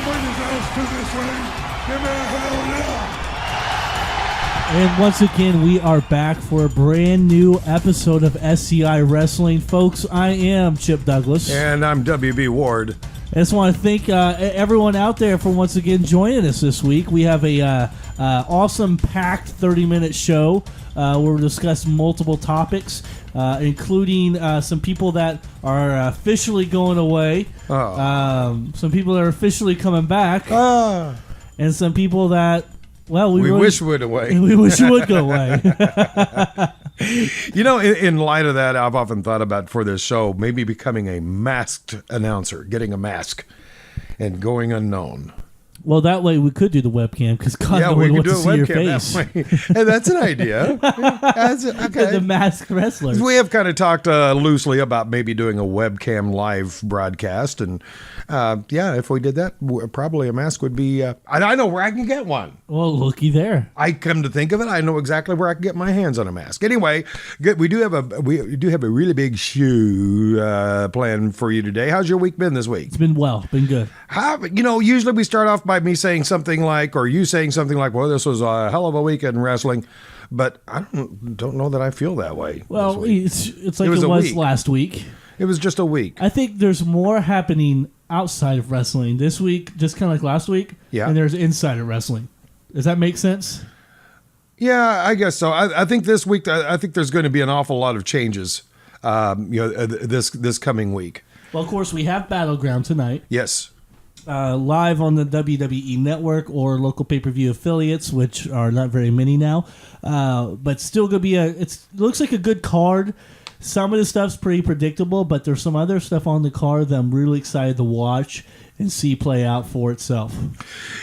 bring his ass to this ring. Give me a hell yeah. And once again, we are back for a brand new episode of SCI Wrestling. Folks, I am Chip Douglas. And I'm WB Ward. I just want to thank everyone out there for once again joining us this week. We have a awesome packed 30-minute show where we'll discuss multiple topics, including some people that are officially going away, some people that are officially coming back, and some people that, well, we really wish would away. We wish would go away. You know, in light of that, I've often thought about for this show maybe becoming a masked announcer, getting a mask and going unknown. Well, that way we could do the webcam because God no one wants to see your face. Hey, that's an idea. Okay. The masked wrestlers. We have kind of talked loosely about maybe doing a webcam live broadcast, and if we did that, probably a mask would be. I know where I can get one. Well, looky there. I come to think of it, I know exactly where I can get my hands on a mask. Anyway, we do have a really big shoe planned for you today. How's your week been this week? It's been been good. Usually we start off by me saying something like, or you saying something like, well, this was a hell of a week in wrestling, but I don't know that I feel that way. Well, it's like it was last week. It was just a week. I think there's more happening outside of wrestling this week, just kind of like last week, and there's inside of wrestling. Does that make sense? Yeah, I guess so. I think this week, I think there's going to be an awful lot of changes, this coming week. Well, of course, we have Battleground tonight. Yes. Live on the WWE Network or local pay-per-view affiliates, which are not very many now, but still going to be it looks like a good card. Some of the stuff's pretty predictable, but there's some other stuff on the card that I'm really excited to watch and see play out for itself.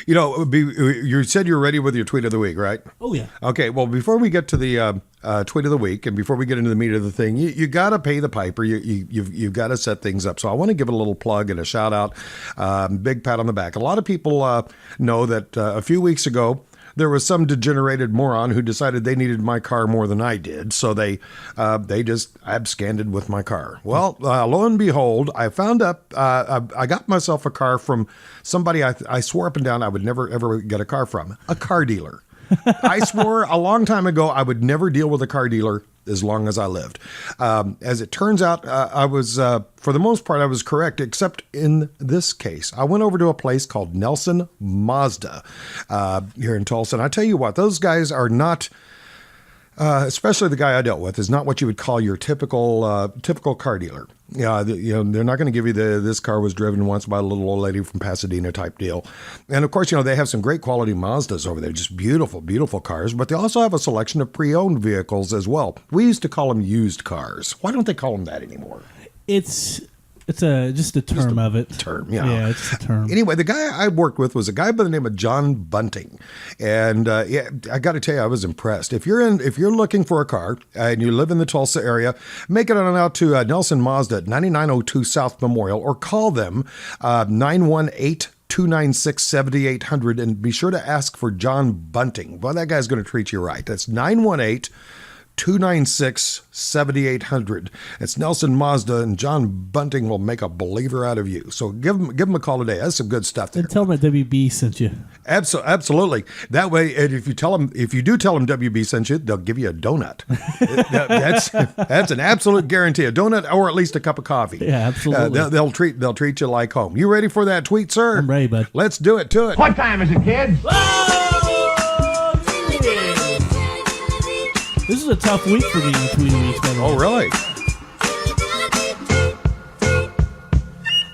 You know, you said you're ready with your tweet of the week, right? Oh, yeah. Okay, well, before we get to the tweet of the week and before we get into the meat of the thing, you got to pay the piper. You've got to set things up. So I want to give a little plug and a shout out, big pat on the back. A lot of people know that a few weeks ago, there was some degenerated moron who decided they needed my car more than I did, so they just absconded with my car. Well, lo and behold, I found up, I got myself a car from somebody I swore up and down I would never, ever get a car from, a car dealer. I swore a long time ago I would never deal with a car dealer as long as I lived. As it turns out, I was, for the most part, I was correct, except in this case. I went over to a place called Nelson Mazda here in Tulsa. And I tell you what, those guys are not, especially the guy I dealt with, is not what you would call your typical car dealer. Yeah, they're not going to give you this car was driven once by a little old lady from Pasadena type deal. And of course, they have some great quality Mazdas over there, just beautiful, beautiful cars. But they also have a selection of pre-owned vehicles as well. We used to call them used cars. Why don't they call them that anymore? It's just a term of it. Term, yeah. Yeah, it's a term. Anyway, the guy I worked with was a guy by the name of John Bunting, and I got to tell you, I was impressed. If you're looking for a car and you live in the Tulsa area, make it on out to Nelson Mazda at 9902 South Memorial, or call them 918-296-7800, and be sure to ask for John Bunting. Well, that guy's going to treat you right. That's 918-296-7800. It's Nelson Mazda, and John Bunting will make a believer out of you. So give him a call today. That's some good stuff there. And tell them that WB sent you. Absolutely. That way, if you do tell them WB sent you, they'll give you a donut. That's an absolute guarantee. A donut, or at least a cup of coffee. Yeah, absolutely. They'll treat you like home. You ready for that tweet, sir? I'm ready, bud. Let's do it. To it. What time is it, kids? This is a tough week for me in between weeks. Oh, really?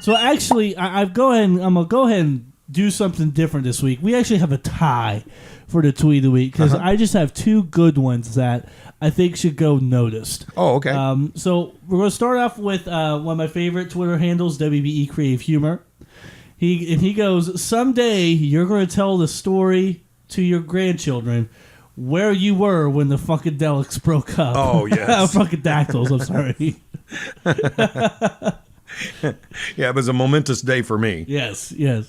So actually, I'm going to go ahead and do something different this week. We actually have a tie for the tweet of the week because I just have two good ones that I think should go noticed. Oh, okay. So we're going to start off with one of my favorite Twitter handles, WBE Creative Humor. He goes, someday you're going to tell the story to your grandchildren where you were when the Funkadelics broke up. Oh, yes. Funkadactyls, I'm sorry. Yeah, it was a momentous day for me. Yes. The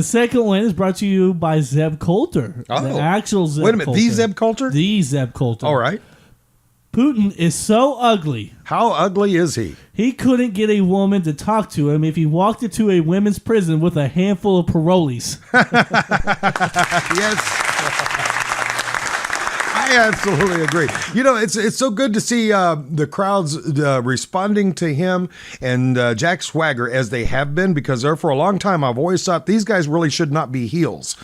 second one is brought to you by Zeb Coulter. Oh. The actual Zeb Wait a minute, Coulter. the Zeb Coulter? The Zeb Coulter. All right. Putin is so ugly. How ugly is he? He couldn't get a woman to talk to him if he walked into a women's prison with a handful of parolees. Yes. I absolutely agree. You know, it's so good to see the crowds responding to him and Jack Swagger as they have been, because there for a long time I've always thought these guys really should not be heels,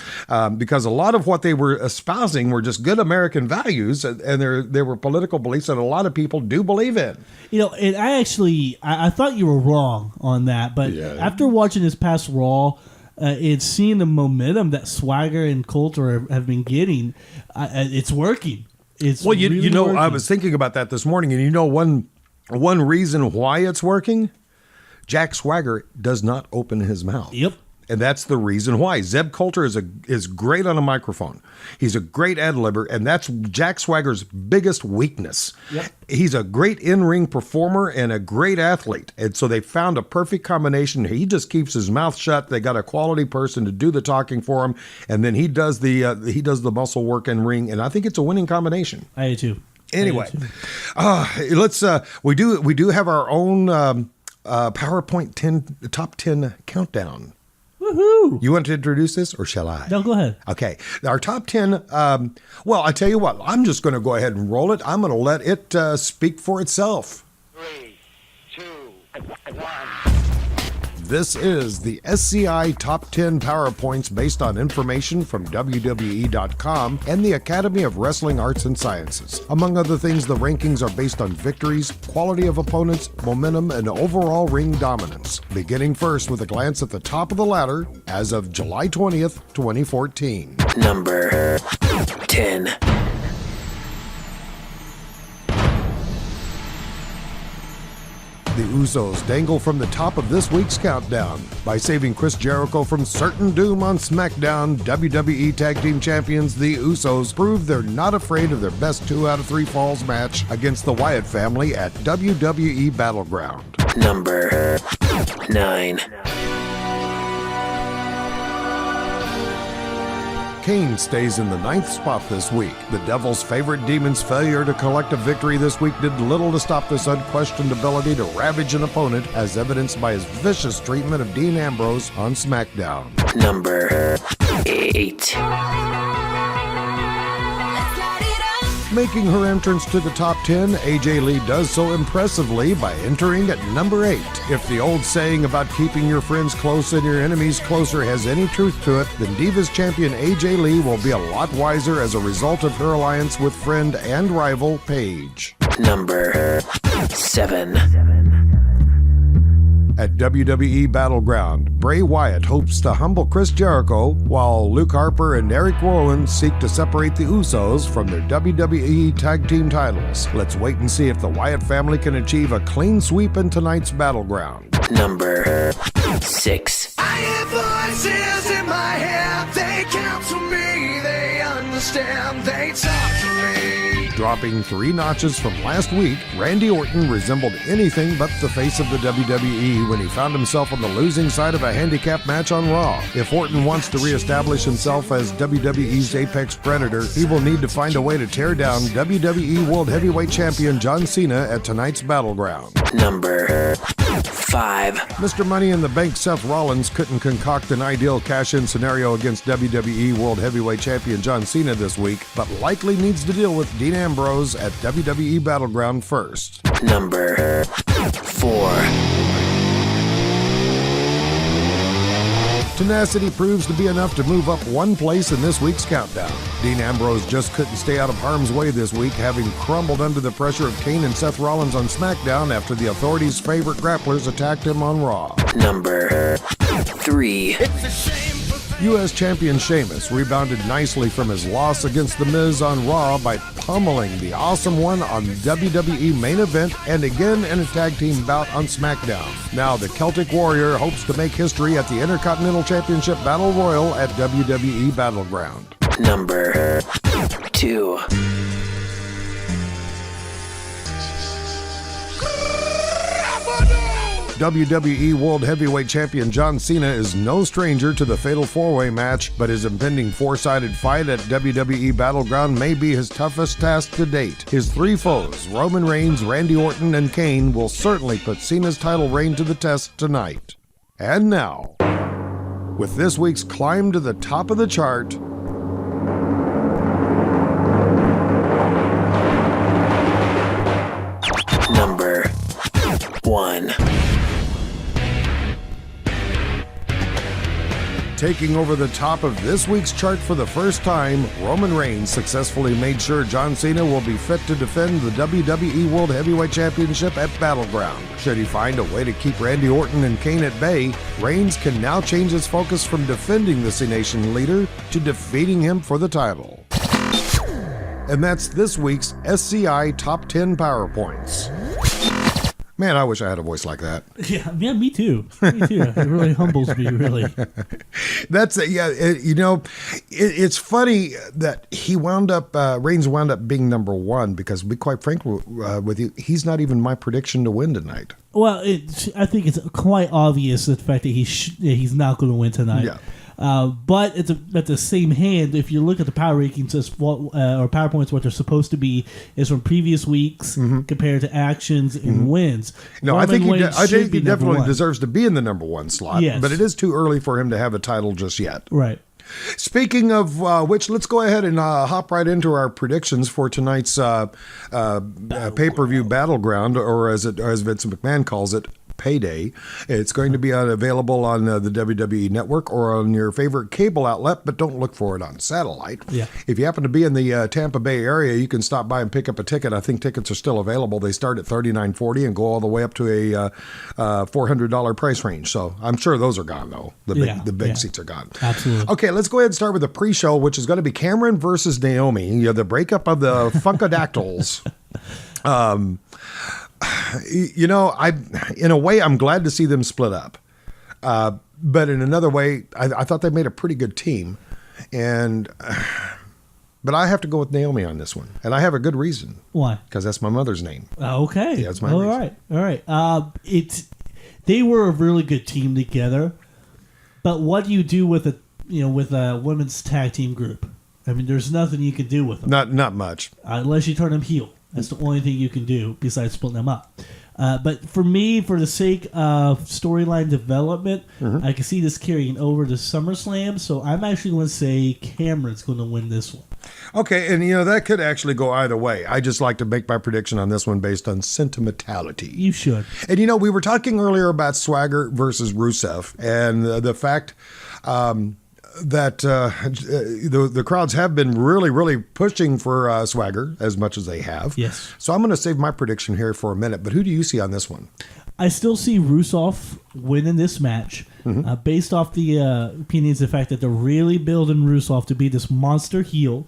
because a lot of what they were espousing were just good American values, and there were political beliefs that a lot of people do believe in. You know, and I thought you were wrong on that, but after watching this past Raw, and seeing the momentum that Swagger and Coulter have been getting, it's working. It's well, you know, working. I was thinking about that this morning, and you know, one reason why it's working, Jack Swagger does not open his mouth. Yep. And that's the reason why. Zeb Coulter is great on a microphone. He's a great ad-libber, and that's Jack Swagger's biggest weakness. Yep. He's a great in-ring performer and a great athlete. And so they found a perfect combination. He just keeps his mouth shut. They got a quality person to do the talking for him, and then he does the muscle work in ring, and I think it's a winning combination. I do too. Anyway, let's we do have our own PowerPoint top 10 countdown. Woohoo! You want to introduce this, or shall I? No, go ahead. Okay. Our top 10, well, I tell you what, I'm just going to go ahead and roll it. I'm going to let it speak for itself. 3, 2, 1. This is the SCI Top 10 PowerPoints based on information from WWE.com and the Academy of Wrestling Arts and Sciences. Among other things, the rankings are based on victories, quality of opponents, momentum, and overall ring dominance. Beginning first with a glance at the top of the ladder as of July 20th, 2014. Number 10. The Usos dangle from the top of this week's countdown. By saving Chris Jericho from certain doom on SmackDown, WWE Tag Team Champions, the Usos, proved they're not afraid of their best 2 out of 3 falls match against the Wyatt family at WWE Battleground. Number 9. Kane stays in the 9th spot this week. The Devil's favorite demon's failure to collect a victory this week did little to stop this unquestioned ability to ravage an opponent, as evidenced by his vicious treatment of Dean Ambrose on SmackDown. Number 8. Making her entrance to the top 10, AJ Lee does so impressively by entering at number 8. If the old saying about keeping your friends close and your enemies closer has any truth to it, then Divas champion AJ Lee will be a lot wiser as a result of her alliance with friend and rival Paige. Number 7. At WWE Battleground, Bray Wyatt hopes to humble Chris Jericho, while Luke Harper and Eric Rowan seek to separate the Usos from their WWE Tag Team titles. Let's wait and see if the Wyatt family can achieve a clean sweep in tonight's Battleground. Number 6. I hear voices in my head, they counsel me, they understand, they talk to me. Dropping 3 notches from last week, Randy Orton resembled anything but the face of the WWE when he found himself on the losing side of a handicap match on Raw. If Orton wants to reestablish himself as WWE's apex predator, he will need to find a way to tear down WWE World Heavyweight Champion John Cena at tonight's Battleground. Number 5. Mr. Money in the Bank Seth Rollins couldn't concoct an ideal cash-in scenario against WWE World Heavyweight Champion John Cena this week, but likely needs to deal with Dean Ambrose at WWE Battleground first. Number 4. Tenacity proves to be enough to move up 1 place in this week's countdown. Dean Ambrose just couldn't stay out of harm's way this week, having crumbled under the pressure of Kane and Seth Rollins on SmackDown after the Authority's favorite grapplers attacked him on Raw. Number 3. U.S. Champion Sheamus rebounded nicely from his loss against The Miz on Raw by pummeling the Awesome One on WWE Main Event and again in a tag team bout on SmackDown. Now the Celtic Warrior hopes to make history at the Intercontinental Championship Battle Royal at WWE Battleground. Number 2. WWE World Heavyweight Champion John Cena is no stranger to the Fatal 4-Way match, but his impending four-sided fight at WWE Battleground may be his toughest task to date. His three foes, Roman Reigns, Randy Orton, and Kane, will certainly put Cena's title reign to the test tonight. And now, with this week's climb to the top of the chart, Number 1. taking over the top of this week's chart for the first time, Roman Reigns successfully made sure John Cena will be fit to defend the WWE World Heavyweight Championship at Battleground. Should he find a way to keep Randy Orton and Kane at bay, Reigns can now change his focus from defending the C-Nation leader to defeating him for the title. And that's this week's SCI Top 10 PowerPoints. Man, I wish I had a voice like that. Yeah, me too. Me too. It really humbles me, really. It's funny that Reigns wound up being number one because, to be quite frank with you, he's not even my prediction to win tonight. Well, I think it's quite obvious the fact that he's not going to win tonight. Yeah. But at the same hand, if you look at the power rankings, or PowerPoints, what they're supposed to be is from previous weeks compared to actions and wins. No, I think he definitely deserves to be in the number one slot. Yes. But it is too early for him to have a title just yet. Right. Speaking of which, let's go ahead and hop right into our predictions for tonight's pay-per-view Battleground, or as Vince McMahon calls it, Payday. It's going to be available on the WWE Network or on your favorite cable outlet, but don't look for it on satellite. Yeah. If you happen to be in the Tampa Bay area, you can stop by and pick up a ticket. I think tickets are still available. They start at $39.40 and go all the way up to a $400 price range. So I'm sure those are gone, though. The big seats are gone. Absolutely. Okay, let's go ahead and start with the pre-show, which is going to be Cameron versus Naomi. The breakup of the Funkadactyls. In a way, I'm glad to see them split up. But in another way, I thought they made a pretty good team. But I have to go with Naomi on this one. And I have a good reason. Why? Because that's my mother's name. Okay. Yeah, that's my reason. All right. They were a really good team together. But what do you do with a women's tag team group? I mean, there's nothing you can do with them. Not much. Unless you turn them heel. That's the only thing you can do besides splitting them up. But for me, for the sake of storyline development, I can see this carrying over to SummerSlam. So I'm actually going to say Cameron's going to win this one. Okay, and that could actually go either way. I just like to make my prediction on this one based on sentimentality. You should. And we were talking earlier about Swagger versus Rusev, and the fact that the crowds have been really, really pushing for Swagger as much as they have. Yes. So I'm going to save my prediction here for a minute, but who do you see on this one? I still see Rusev winning this match based off the opinions of the fact that they're really building Rusev to be this monster heel.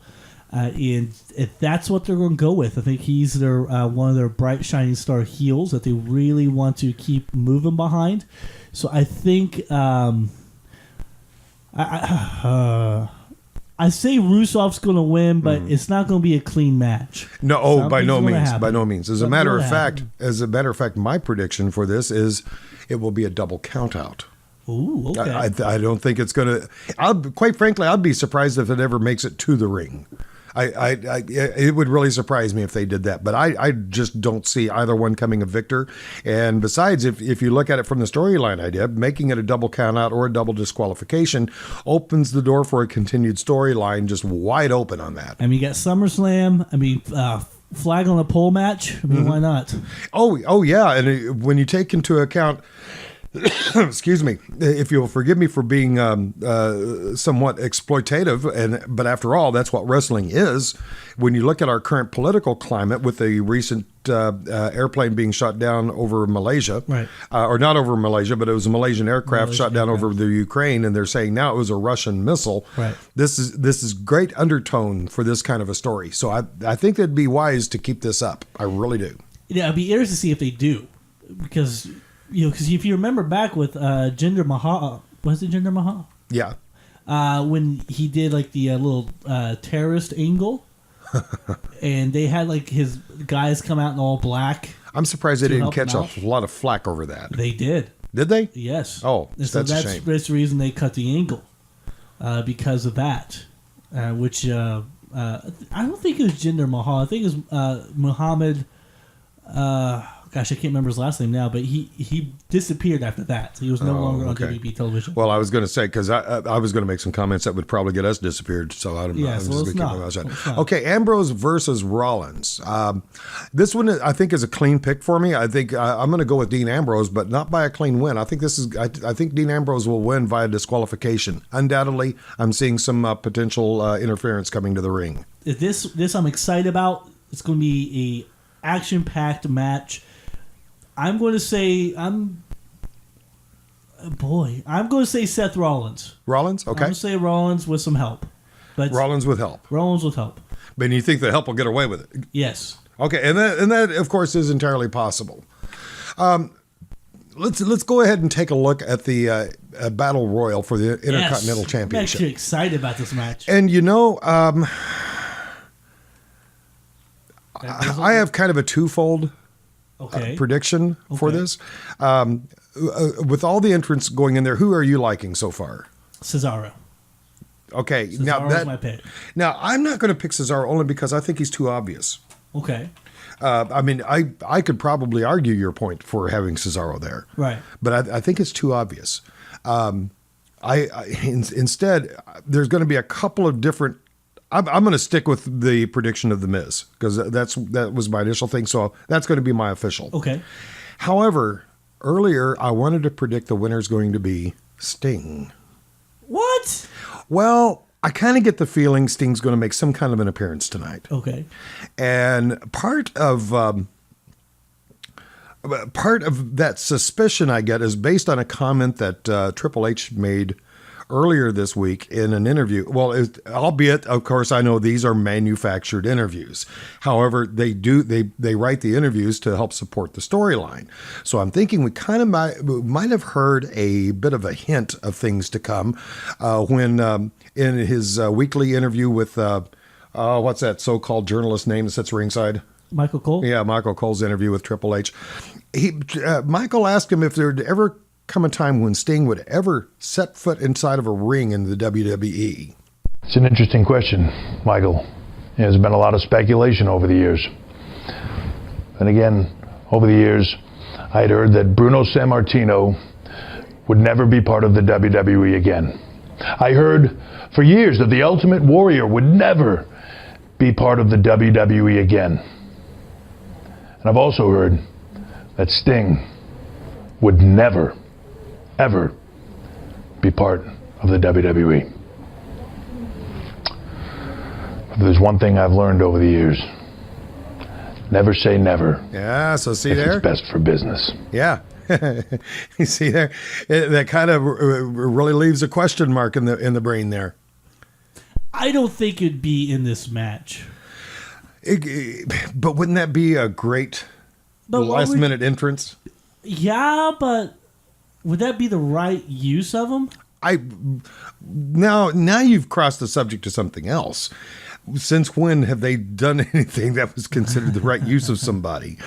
And if that's what they're going to go with, I think he's their one of their bright, shining star heels that they really want to keep moving behind. So I think... I say Rusev's going to win, but it's not going to be a clean match. No, by no means. As a matter of fact, my prediction for this is it will be a double count out. Ooh, okay. I don't think it's going to. Quite frankly, I'd be surprised if it ever makes it to the ring. It would really surprise me if they did that, but I just don't see either one coming a victor. And besides, if you look at it from the storyline idea, making it a double count out or a double disqualification opens the door for a continued storyline just wide open on that. I mean, you got SummerSlam. I mean, flag on a pole match. I mean, why not? Oh yeah, and when you take into account. Excuse me, if you'll forgive me for being somewhat exploitative, but after all, that's what wrestling is. When you look at our current political climate with the recent airplane being shot down over Malaysia, right? Or not over Malaysia, but it was a Malaysian aircraft shot down over the Ukraine, and they're saying now it was a Russian missile. Right. This is great undertone for this kind of a story. So I think it'd be wise to keep this up. I really do. Yeah, I'd be interested to see if they do, because if you remember back with Jinder Mahal, was it Jinder Mahal? Yeah. When he did like the little terrorist angle, and they had like his guys come out in all black. I'm surprised they didn't help catch him a out. lot of flack over that. They did. Did they? Yes. Oh, And so that's a shame. that's the reason they cut the angle because of that, which I don't think it was Jinder Mahal. I think it was Muhammad. Gosh, I can't remember his last name now, but he disappeared after that. He was no longer on WB television. Well, I was going to say, because I was going to make some comments that would probably get us disappeared, so I'm Yes, just well, going to it's keep my not. mouth shut. It's not. Okay, Ambrose versus Rollins. This one, I think, is a clean pick for me. I think I'm going to go with Dean Ambrose, but not by a clean win. I think I think Dean Ambrose will win via disqualification. Undoubtedly, I'm seeing some potential interference coming to the ring. This I'm excited about. It's going to be a action-packed match. I'm going to say Seth Rollins. Rollins, I'm okay. going to say Rollins with some help. But Rollins with help. Rollins with help. But you think the help will get away with it? Yes. Okay, and that of course is entirely possible. Let's go ahead and take a look at the Battle Royal for the Intercontinental Yes. I'm Championship. actually excited about this match. And I have kind of a twofold prediction for Okay. this. With all the entrants going in there, who are you liking so far? Cesaro. Okay, Cesaro's my pick. Now I'm not going to pick Cesaro only because I think he's too obvious. Okay. I mean, I could probably argue your point for having Cesaro there, Right. but I think it's too obvious. Instead, there's going to be a couple of different. I'm going to stick with the prediction of The Miz because that was my initial thing. So that's going to be my official. Okay. However, earlier I wanted to predict the winner is going to be Sting. What? Well, I kind of get the feeling Sting's going to make some kind of an appearance tonight. Okay. And part of that suspicion I get is based on a comment that Triple H made earlier this week in an interview. Well, albeit, of course, I know these are manufactured interviews. However, they write the interviews to help support the storyline. So I'm thinking we kind of might have heard a bit of a hint of things to come when in his weekly interview with what's that so-called journalist name that sits ringside? Michael Cole? Yeah, Michael Cole's interview with Triple H. Michael asked him if there'd ever come a time when Sting would ever set foot inside of a ring in the WWE. It's an interesting question, Michael. There's been a lot of speculation over the years. And again, over the years, I had heard that Bruno Sammartino would never be part of the WWE again. I heard for years that the Ultimate Warrior would never be part of the WWE again. And I've also heard that Sting would never, ever be part of the WWE. If there's one thing I've learned over the years, never say never. Yeah, so see if there? It's best for business. Yeah. You see there? That kind of really leaves a question mark in the brain there. I don't think it'd be in this match. But wouldn't that be a great last-minute entrance? Yeah, but would that be the right use of him? Now you've crossed the subject to something else. Since when have they done anything that was considered the right use of somebody?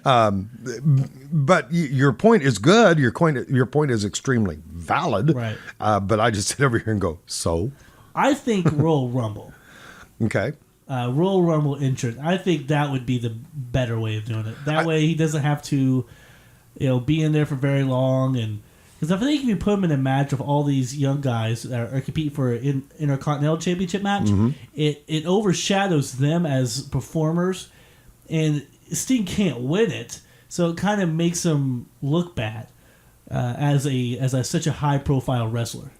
But your point is good. Your point is extremely valid. Right. But I just sit over here and go, so? I think Royal Rumble. Okay. Royal Rumble entrance. I think that would be the better way of doing it. That way he doesn't have to, be in there for very long. And because I think if you put him in a match with all these young guys that are competing for an Intercontinental Championship match, it overshadows them as performers, and Sting can't win it, so it kind of makes him look bad as such a high profile wrestler.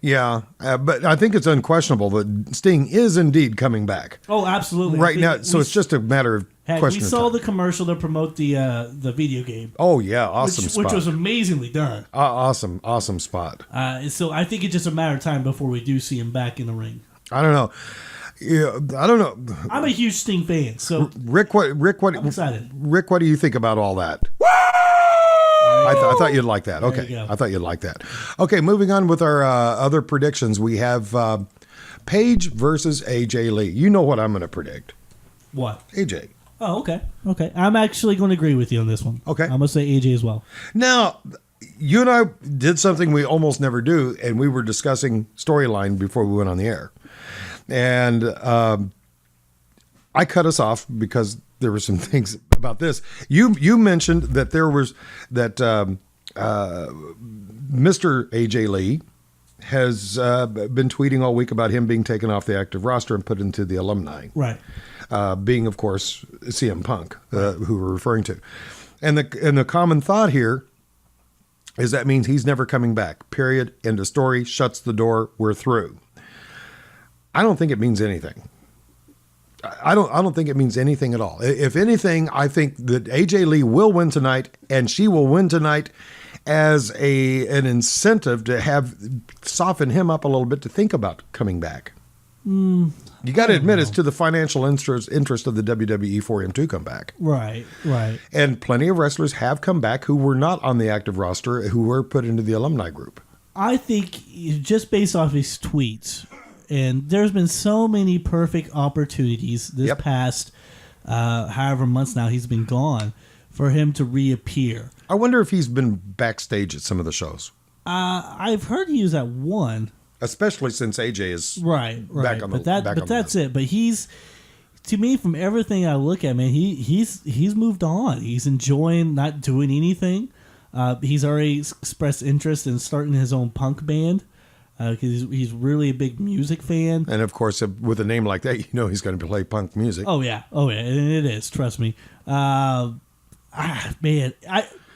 Yeah, but I think it's unquestionable that Sting is indeed coming back. Oh, absolutely! Right now, so it's just a matter of question. We of saw time. the commercial to promote the video game. Oh yeah, awesome spot. Which was amazingly done. Awesome spot. So I think it's just a matter of time before we do see him back in the ring. I don't know. Yeah, I don't know. I'm a huge Sting fan, so Rick, what? I'm excited. Rick, what do you think about all that? I thought you'd like that. There Okay, you go. I thought you'd like that. Okay, moving on with our other predictions. We have Paige versus AJ Lee. You know what I'm going to predict? What? AJ. Oh, okay. Okay. I'm actually going to agree with you on this one. Okay. I'm going to say AJ as well. Now, you and I did something we almost never do, and we were discussing storyline before we went on the air. And I cut us off because there were some things about this. You mentioned that Mr. AJ Lee has been tweeting all week about him being taken off the active roster and put into the alumni. Right. Being, of course, CM Punk, who we're referring to. And the common thought here is that means he's never coming back. Period. End of story. Shuts the door. We're through. I don't think it means anything. I don't think it means anything at all. If anything, I think that AJ Lee will win tonight, and she will win tonight as an incentive to soften him up a little bit to think about coming back. You got to admit it's to the financial interest of the WWE for him to come back. Right, right. And plenty of wrestlers have come back who were not on the active roster, who were put into the alumni group. I think just based off his tweets, and there's been so many perfect opportunities this past however months now he's been gone for him to reappear. I wonder if he's been backstage at some of the shows. I've heard he was at one. Especially since AJ is right. back on the But that's it. But he's, to me, from everything I look at, man, he's moved on. He's enjoying not doing anything. He's already expressed interest in starting his own punk band because he's really a big music fan. And of course, with a name like that, you know he's going to play punk music. Oh yeah, and it is. Trust me. Man,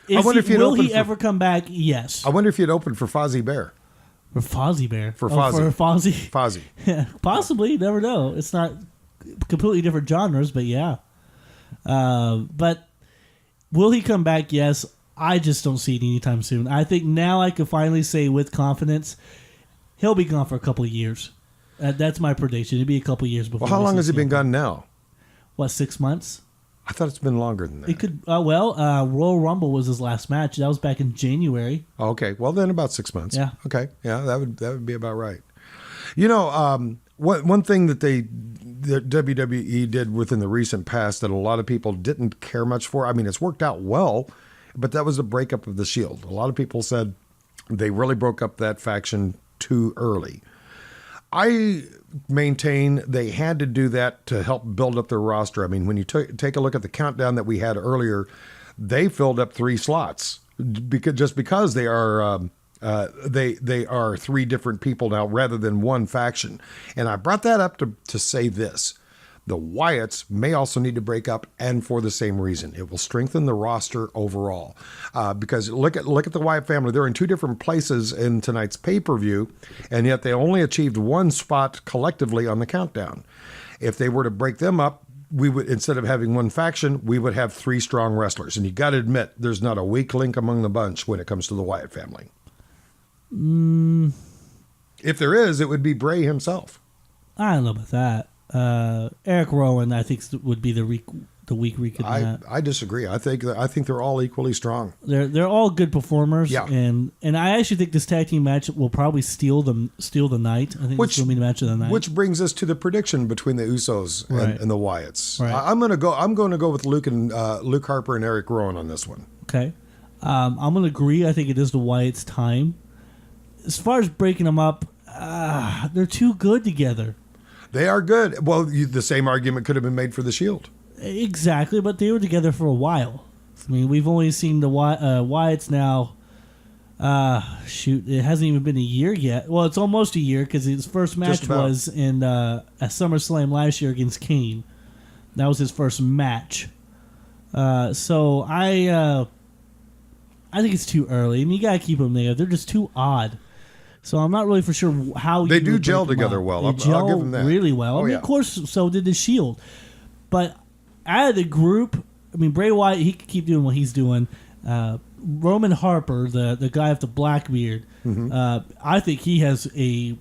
will he ever come back? Yes. I wonder if he'd open for Fozzie Bear. For Fozzie Bear. For Fozzie. For Fozzie. Fozzie. Yeah, possibly. You never know. It's not completely different genres, but yeah. But will he come back? Yes. I just don't see it anytime soon. I think now I can finally say with confidence, he'll be gone for a couple of years. That's my prediction. It'll be a couple of years before. Well, how long has he been gone now? What, 6 months? I thought it's been longer than that. It could. Royal Rumble was his last match. That was back in January. Oh, okay. Well, then about 6 months. Yeah. Okay. Yeah, that would be about right. You know, one thing that WWE did within the recent past that a lot of people didn't care much for. I mean, it's worked out well, but that was the breakup of the Shield. A lot of people said they really broke up that faction too early. I maintain they had to do that to help build up their roster. I mean, when you take a look at the countdown that we had earlier, they filled up 3 slots because they are they are 3 different people now rather than one faction. And I brought that up to say this. The Wyatts may also need to break up, and for the same reason. It will strengthen the roster overall. Because look at the Wyatt family. They're in 2 different places in tonight's pay-per-view, and yet they only achieved 1 spot collectively on the countdown. If they were to break them up, we would, instead of having 1 faction, we would have 3 strong wrestlers. And you got to admit, there's not a weak link among the bunch when it comes to the Wyatt family. If there is, it would be Bray himself. I don't know about that. Eric Rowan, I think, would be the weak link in that. I disagree. I think they're all equally strong. They're all good performers. Yeah. And I actually think this tag team match will probably steal the night. I think it's going to be the match of the night. Which brings us to the prediction between the Usos and the Wyatts. Right. I'm going to go with Luke Harper and Eric Rowan on this one. Okay. I'm going to agree. I think it is the Wyatts' time. As far as breaking them up, they're too good together. They are good. Well, the same argument could have been made for the Shield. Exactly, but they were together for a while. I mean, we've only seen the Wyatts now. It hasn't even been a year yet. Well, it's almost a year because his first match was in at SummerSlam last year against Kane. That was his first match. So I think it's too early. I mean, you gotta keep them there. They're just too odd. So I'm not really for sure how they do gel together well. They gel I'll give them that really well. I mean, of course, so did the Shield. But out of the group, I mean, Bray Wyatt, he could keep doing what he's doing. Roman Harper, the guy with the black beard, I think he has a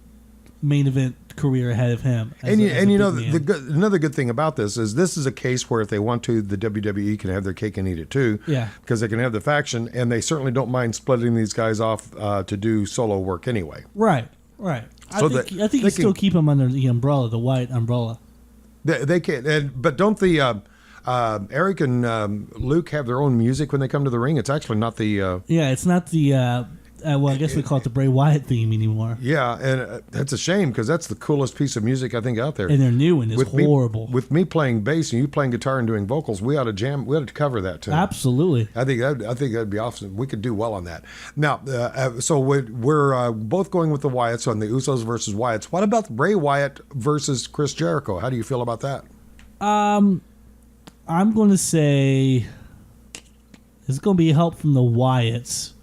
main event career ahead of him. Another good thing about this is a case where if they want to, the WWE can have their cake and eat it too. Yeah. Because they can have the faction, and they certainly don't mind splitting these guys off to do solo work anyway. Right. So I think you still keep them under the umbrella, the white umbrella. They can, but don't the Eric and Luke have their own music when they come to the ring. It's actually not the... it's not the... well, I guess we call it the Bray Wyatt theme anymore. Yeah, and that's a shame because that's the coolest piece of music I think out there. And their new one is horrible. With me playing bass and you playing guitar and doing vocals, we ought to jam. We ought to cover that too. Absolutely. I think that'd be awesome. We could do well on that. Now, so we're both going with the Wyatts on the Usos versus Wyatts. What about Bray Wyatt versus Chris Jericho? How do you feel about that? I'm going to say it's going to be help from the Wyatts.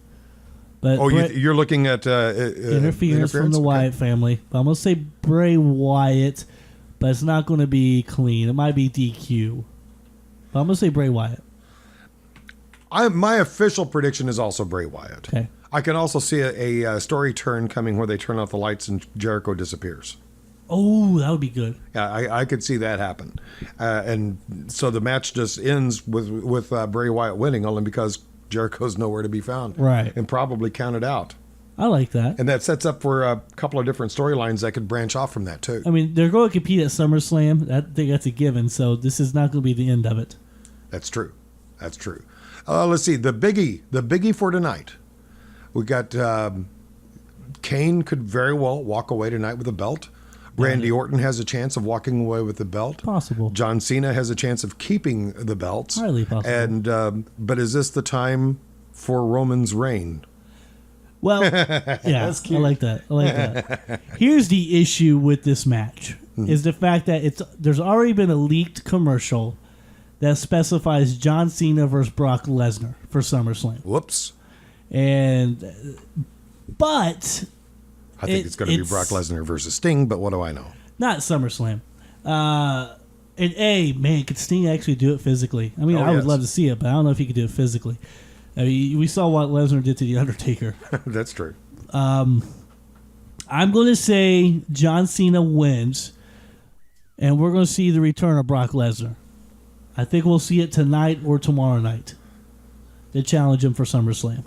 But you're looking at interference from the Wyatt family. I'm going to say Bray Wyatt, but it's not going to be clean. It might be DQ. But I'm going to say Bray Wyatt. My official prediction is also Bray Wyatt. Okay. I can also see a story turn coming where they turn off the lights and Jericho disappears. Oh, that would be good. Yeah, I could see that happen. And so the match just ends with Bray Wyatt winning only because Jericho's nowhere to be found. Right. And probably counted out. I like that. And that sets up for a couple of different storylines that could branch off from that, too. I mean, they're going to compete at SummerSlam. I think that's a given, so this is not going to be the end of it. That's true. That's true. Let's see. The biggie for tonight. We got Kane could very well walk away tonight with a belt. Randy Orton has a chance of walking away with the belt. Possible. John Cena has a chance of keeping the belts. Highly possible. And but is this the time for Roman's reign? Well, yeah, I like that. Here's the issue with this match is the fact that there's already been a leaked commercial that specifies John Cena versus Brock Lesnar for SummerSlam. Whoops. But I think it's going to be Brock Lesnar versus Sting, but what do I know? Not SummerSlam. Could Sting actually do it physically? I mean, I would love to see it, but I don't know if he could do it physically. I mean, we saw what Lesnar did to The Undertaker. That's true. I'm going to say John Cena wins, and we're going to see the return of Brock Lesnar. I think we'll see it tonight or tomorrow night. They challenge him for SummerSlam.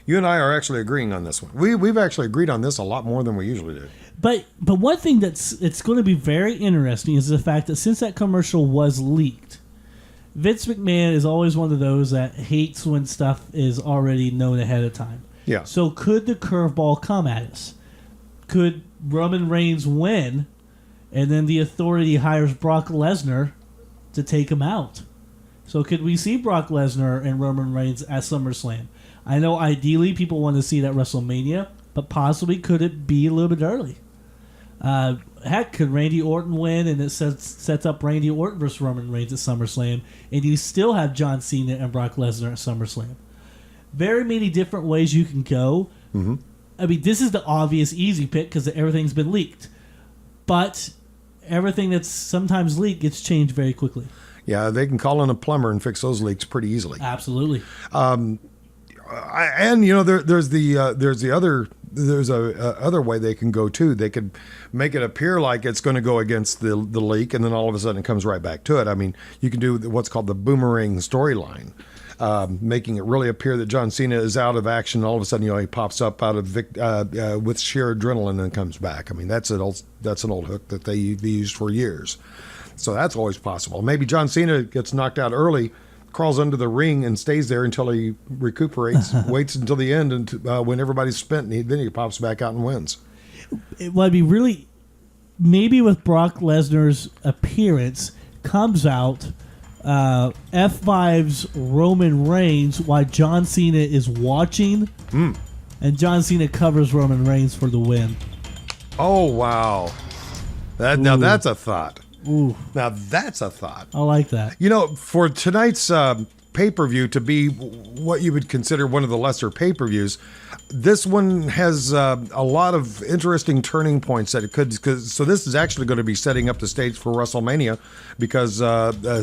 You and I are actually agreeing on this one. We've actually agreed on this a lot more than we usually do. But one thing it's going to be very interesting is the fact that since that commercial was leaked, Vince McMahon is always one of those that hates when stuff is already known ahead of time. Yeah. So could the curveball come at us? Could Roman Reigns win, and then the Authority hires Brock Lesnar to take him out? So could we see Brock Lesnar and Roman Reigns at SummerSlam? I know ideally people want to see that WrestleMania, but possibly could it be a little bit early? Heck, could Randy Orton win and it sets up Randy Orton versus Roman Reigns at SummerSlam, and you still have John Cena and Brock Lesnar at SummerSlam? Very many different ways you can go. Mm-hmm. I mean, this is the obvious easy pick because everything's been leaked. But everything that's sometimes leaked gets changed very quickly. Yeah, they can call in a plumber and fix those leaks pretty easily. Absolutely. And you know, there's a other way they can go too. They could make it appear like it's going to go against the leak, and then all of a sudden it comes right back to it. I mean, you can do what's called the boomerang storyline, making it really appear that John Cena is out of action. All of a sudden, he pops up out of with sheer adrenaline and comes back. I mean, that's an old hook that they used for years. So that's always possible. Maybe John Cena gets knocked out early, crawls under the ring and stays there until he recuperates, waits until the end and when everybody's spent, and then he pops back out and wins. Well, it'd be really, maybe with Brock Lesnar's appearance, comes out, F5's Roman Reigns while John Cena is watching, and John Cena covers Roman Reigns for the win. Oh, wow. Now that's a thought. Ooh. Now that's a thought. I like that. You know, for tonight's pay-per-view to be what you would consider one of the lesser pay-per-views, this one has a lot of interesting turning points that it could. So this is actually going to be setting up the stage for WrestleMania because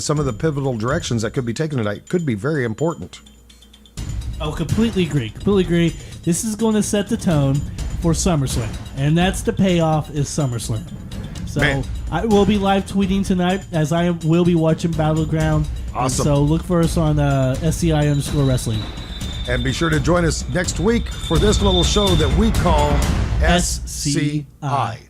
some of the pivotal directions that could be taken tonight could be very important. Oh, completely agree. Completely agree. This is going to set the tone for SummerSlam, and that's the payoff is SummerSlam. So Man. I will be live tweeting tonight as I will be watching Battleground. Awesome. So look for us on SCI_Wrestling. And be sure to join us next week for this little show that we call SCI.